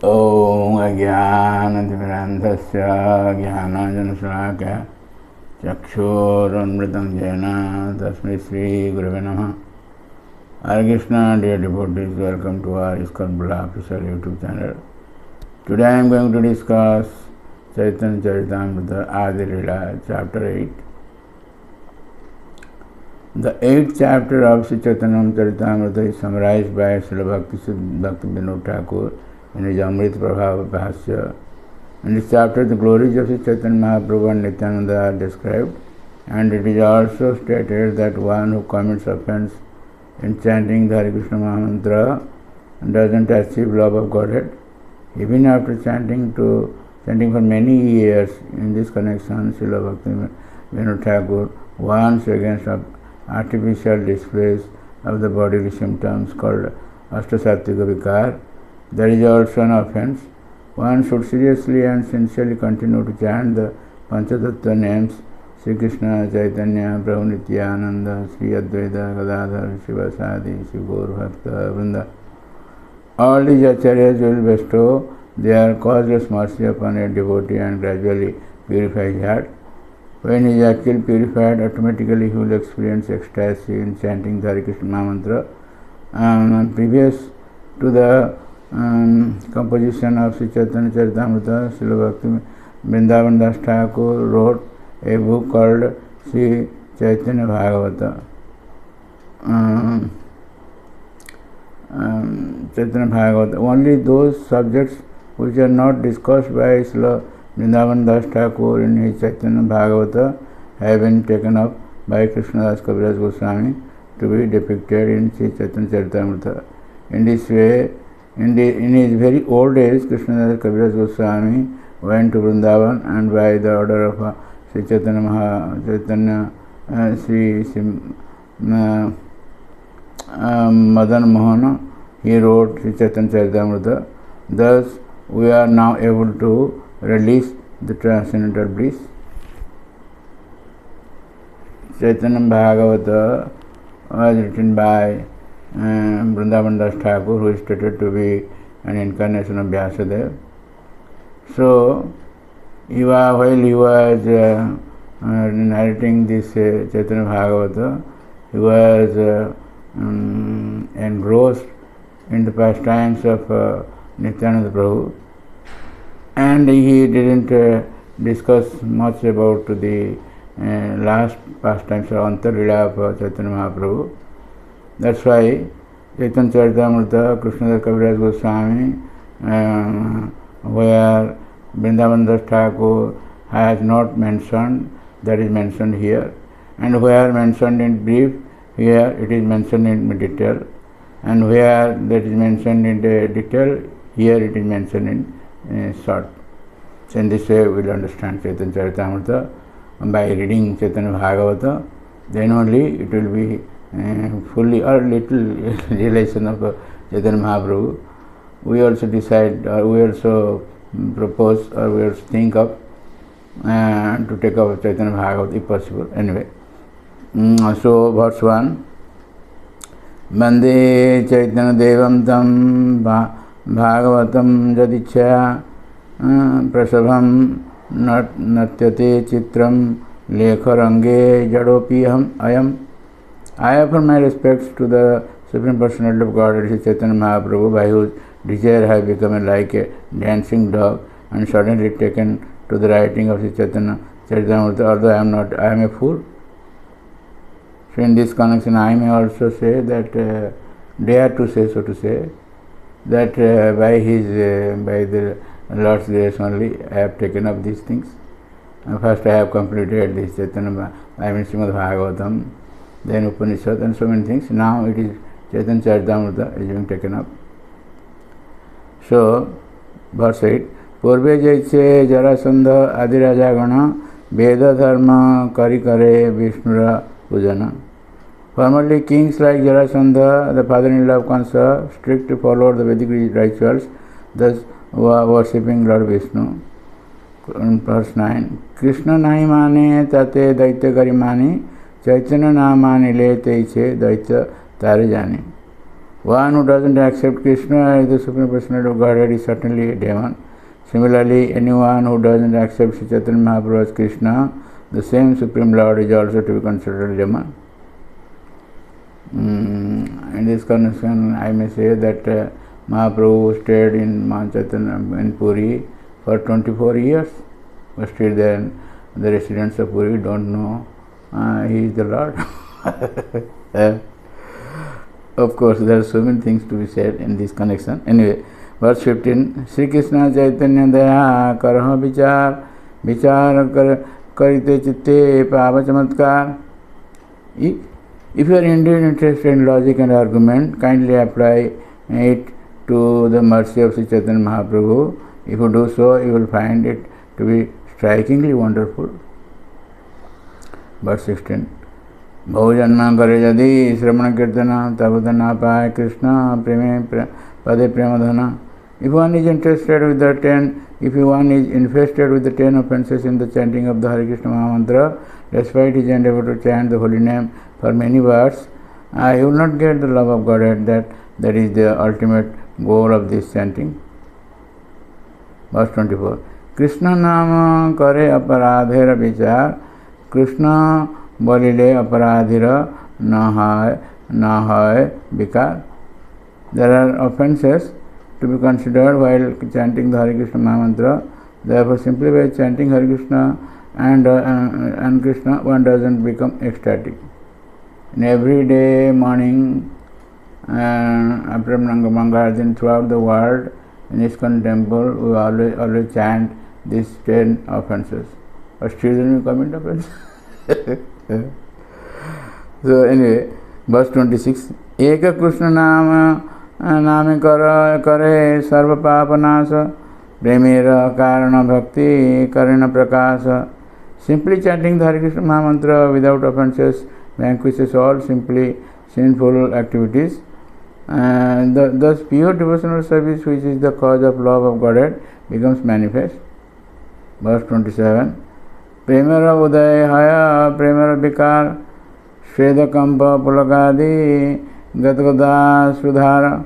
ॐ अज्ञानतिमिरान्धस्य ज्ञानाञ्जनशलाकया चक्षुरुन्मिलितं येन तस्मै श्रीगुरवे नमः. Hare Krishna, dear devotees, welcome to our ISKCON official YouTube channel. Today I am going to discuss Chaitanya Charitamrita Adilila, chapter 8. The 8th chapter of Sri Chaitanya Charitamrita is summarized by Srila Bhakti Vinod Thakur in his Amrit Prabhava Bhasya. In this chapter, the glories of Sri Chaitanya Mahaprabhu and Nityananda are described, and it is also stated that one who commits offense in chanting the Hare Krishna Mahamantra doesn't achieve love of Godhead. Even after chanting for many years. In this connection, Srila Bhakti Vinod Thakur warns against artificial displays of the bodily symptoms called Ashtasattvika Vikar. There is also an offense. One should seriously and sincerely continue to chant the Panchatattva names Sri Krishna, Chaitanya, Prabhu Nityananda, Sri Advaita, Gadadhar, Shivasadi, Sri Gaur Bhakta, Vrinda. All these acharyas will bestow their causeless mercy upon a devotee and gradually purify his heart. When he is actually purified, automatically he will experience ecstasy in chanting the Hare Krishna Mahamantra. Previous to the composition of Sri Chaitanya Charitamrita, Srila Bhakti Vrindavan Das Thakur wrote a book called Sri Chaitanya Bhagavata. Chaitanya Bhagavata. Only those subjects which are not discussed by Srila Vrindavan Das Thakur in his Chaitanya Bhagavata have been taken up by Krishnadas Kaviraj Goswami to be depicted in Sri Chaitanya Charitamrita. In this way, in his very old days, Krishnadas Kaviraj Goswami went to Vrindavan, and by the order of Sri Chaitanya Sri Madan Mohan, he wrote Sri Chaitanya Charitamrita. Thus, we are now able to release the transcendental bliss. Chaitanya Bhagavata was written by Vrindavan Das Thakur, who is stated to be an incarnation of Vyasadeva. So, while he was narrating this Chaitanya Bhagavata, he was engrossed in the pastimes of Nityananda Prabhu, and he didn't discuss much about the last pastimes or Antarlila of Chaitanya Mahaprabhu. That's why Chaitanya Charitamrita, Krishnadas Kaviraj Goswami, where Vrindavan Das Thakur has not mentioned, that is mentioned here, and where mentioned in brief, here it is mentioned in detail, and where that is mentioned in detail, here it is mentioned in short. So in this way we will understand Chaitanya Charitamrita by reading Chaitanya Bhagavata. Then only it will be fully or little realization of Chaitanya Mahaprabhu. We also decide, or we also propose, or we also think of to take up Chaitanya Bhagavata if possible. Anyway, so verse 1. Bande Chaitanya Devam Tam Bhagavatam Jadichya Prasabham Natyate Chitram Lekharange Jadopiham Ayam. I offer my respects to the Supreme Personality of Godhead, Sri Chaitanya Mahaprabhu, by whose desire I have become like a dancing dog and suddenly taken to the writing of Sri Chaitanya Charitamrita, although I am a fool. So in this connection, I may also say that, dare to say, so to say, that by the Lord's grace only, I have taken up these things. First I have completed this Chaitanya, Srimad Bhagavatam, then Upanishad, and so many things. Now it is Chaitanya Charitamrita is being taken up. So, verse 8. Purve jaiche Jarasandha Adirajagana Veda Dharma Kari Kare Vishnura Pujana. Formerly, kings like Jarasandha, the father-in-law of Kansa, strictly followed the Vedic rituals, thus worshipping Lord Vishnu. Verse 9. Krishna nahi mane tate daitya gari mani Chaitanya namani le teiche daitya tare jani. One who doesn't accept Krishna as the Supreme Personality of Godhead is certainly a demon. Similarly, anyone who doesn't accept Sri Chaitanya Mahaprabhu as Krishna, the same Supreme Lord, is also to be considered a demon. In this connection, I may say that Mahaprabhu stayed in Mount Chaitanya in Puri for 24 years, but still then the residents of Puri don't know he is the Lord. Of course, there are so many things to be said in this connection. Anyway, verse 15, Sri Krishna Chaitanya Daya Karha Vichar Vichar Karite Chitte Pava Chamatkar. If you are indeed interested in logic and argument, kindly apply it to the mercy of Sri Chaitanya Mahaprabhu. If you do so, you will find it to be strikingly wonderful. Verse 16. बहुजन्म करे यदि श्रवण कीर्तन तब न पाए कृष्ण प्रेमे पदे प्रेम धन. If one is interested with the 10, if one is infested with the 10 offences in the chanting of the Hare Krishna Mahamantra, despite his endeavour to chant the holy name for many words, he will not get the love of Godhead. That is the ultimate goal of this chanting. Verse 24. Krishna nama kare aparadhera vichar, Krishna bolile aparadhira nahai vikar. There are offences to be considered while chanting the Hare Krishna Mahamantra. Therefore, simply by chanting Hare Krishna and Krishna, one doesn't become ecstatic. In every day, morning, after Mangalarti throughout the world, in ISKCON temple, we always chant these 10 offences. But still then we commit offense. So anyway, verse 26. Eka Krishna nama नामे करे सर्व पाप नाश प्रेमेर कारण भक्ति करण प्रकाश. Simply chanting the Hare Krishna Mahamantra without offences vanquishes all simply sinful activities. Thus pure devotional service, which is the cause of love of Godhead, becomes manifest. Verse 27. Premara udaya haya premara vikar shveda kampa pulakadi gadgada sudhara.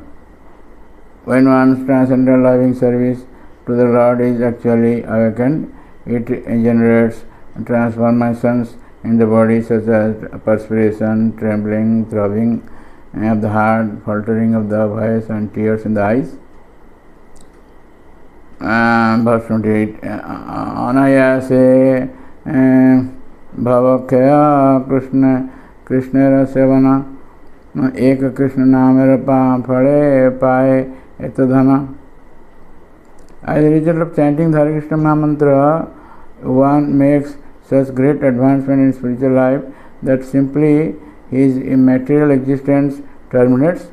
When one's transcendental loving service to the Lord is actually awakened, it generates transformations in the body such as perspiration, trembling, throbbing of the heart, faltering of the voice and tears in the eyes. Verse 28. Anayase bhavakya Krishnera sevana Eka Krishna namera phale pae etadhana. As a result of chanting the Hare Krishna Mahamantra, one makes such great advancement in spiritual life that simply his immaterial existence terminates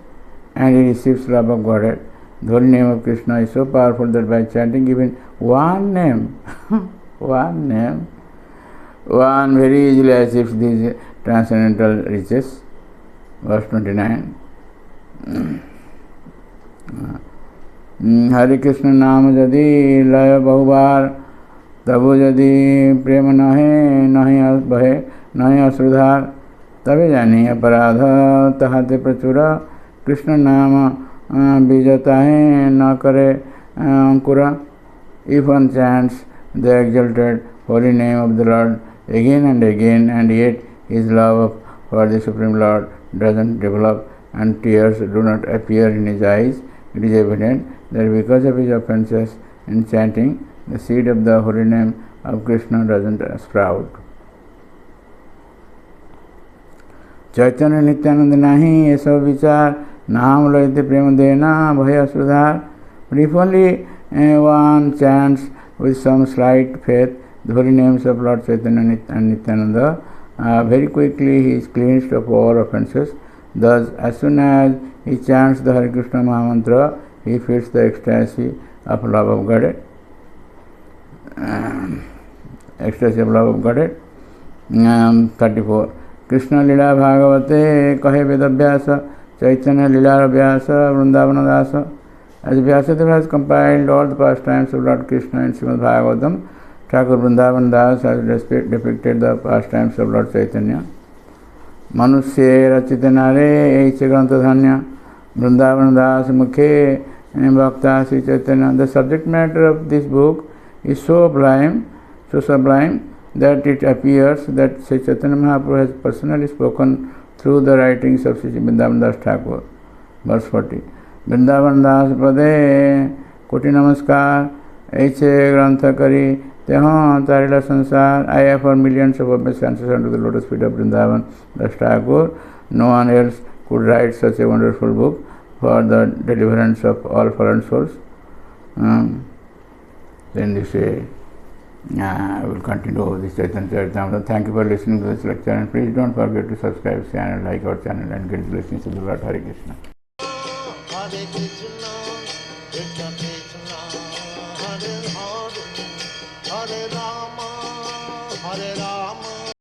and he receives love of Godhead. The holy name of Krishna is so powerful that by chanting even one name, one very easily achieves these transcendental riches. Verse 29. Hare Krishna नाम यदि लय बहुबार तबो यदि प्रेम नहीं बहे नहीं अश्रुधार तबे जानी अपराध तहाते प्रचुर कृष्ण नाम बीजता है न करे अंकुरा. If one chants the exalted holy name of the Lord again and again, and yet his love for the Supreme Lord doesn't develop and tears do not appear in his eyes, it is evident that because of his offences in chanting, the seed of the holy name of Krishna doesn't sprout. Chaitanya Nityananda nahi eso vichar naam loite prema dena bhaya sudhar. But if only one chants with some slight faith the holy names of Lord Chaitanya and Nityananda, very quickly he is cleansed of all offences. Thus, as soon as he chants the Hare Krishna Mahamantra, he feels the ecstasy of love of Godhead. Ecstasy of love of Godhead. 34. Krishna Lila Bhagavate Kahe Vedavyasa Chaitanya Lila Vyasa Vrindavana Dasa. As Vyasadeva has compiled all the pastimes of Lord Krishna in Srimad Bhagavatam, Thakur Vrindavan Das has depicted the pastimes of Lord Chaitanya. Manusye rachite nare eiche grantha dhanya Vrindavan Das Mukhe Bhakta Sri Chaitanya. The subject matter of this book is so sublime that it appears that Sri Chaitanya Mahaprabhu has personally spoken through the writings of Sri Vrindavan Das Thakur. Verse 40. Vrindavan Das Pade Koti Namaskar Aiche Grantha Kari Teho Tarila Sansar. I offer millions of obeisances unto the lotus feet of Vrindavan Das Thakur. No one else could write such a wonderful book for the deliverance of all fallen souls. Then this way, I will continue this Chaitanya Charitamrita. Thank you for listening to this lecture, and please don't forget to subscribe to channel, like our channel, and get blessings of the Lord. Hare Krishna. Hare Krishna, Krishna Krishna, Hare Hare, Hare Rama, Hare Rama.